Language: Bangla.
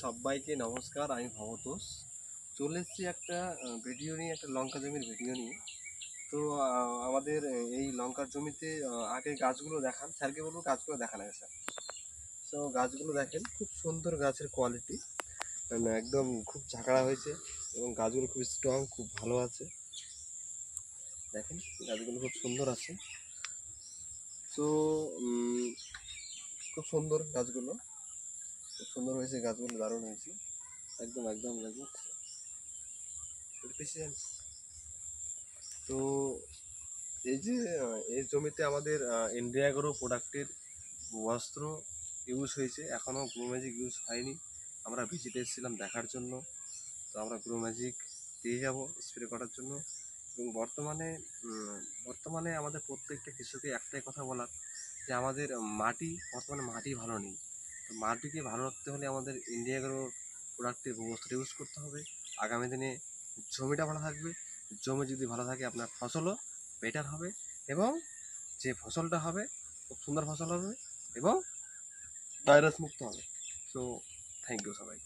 সবাইকে নমস্কার। আমি ভবতোষ চলে এসেছি একটা ভিডিও নিয়ে, একটা লঙ্কা জমির ভিডিও নিয়ে। তো আমাদের এই লঙ্কার জমিতে আগে গাছগুলো দেখান, স্যারকে বলবো গাছগুলো দেখান আগে স্যার। তো গাছগুলো দেখেন, খুব সুন্দর গাছের কোয়ালিটি, একদম খুব ঝাঁকড়া হয়েছে এবং গাছগুলো খুব স্ট্রং, খুব ভালো আছে। দেখেন গাছগুলো খুব সুন্দর আছে। তো খুব সুন্দর গাছগুলো, খুব সুন্দর হয়েছে গাছগুলো, দারুণ হয়েছে, একদম একদম একদম। তো এই যে এই জমিতে আমাদের ইন্ডিয়া অ্যাগ্রো প্রোডাক্টের বস্ত্র ইউজ হয়েছে, এখনও গ্রো ম্যাজিক ইউজ হয়নি। আমরা ভিজিট এসেছিলাম দেখার জন্য। তো আমরা গ্রো ম্যাজিক পেয়ে যাব স্প্রে করার জন্য। এবং বর্তমানে আমাদের প্রত্যেকটা কৃষককে একটাই কথা বলার, যে আমাদের বর্তমানে মাটি ভালো নেই। তো মাটিকে ভালো রাখতে হলে আমাদের ইন্ডিয়া অ্যাগ্রো প্রোডাক্টের বস্ত্র ইউজ করতে হবে। আগামী দিনে জমিটা ভালো থাকবে, জমি যদি ভালো থাকে আপনার ফসলও বেটার হবে, এবং যে ফসলটা হবে খুব সুন্দর ফসল হবে এবং ভাইরাস মুক্ত হবে। সো থ্যাংক ইউ সবাই।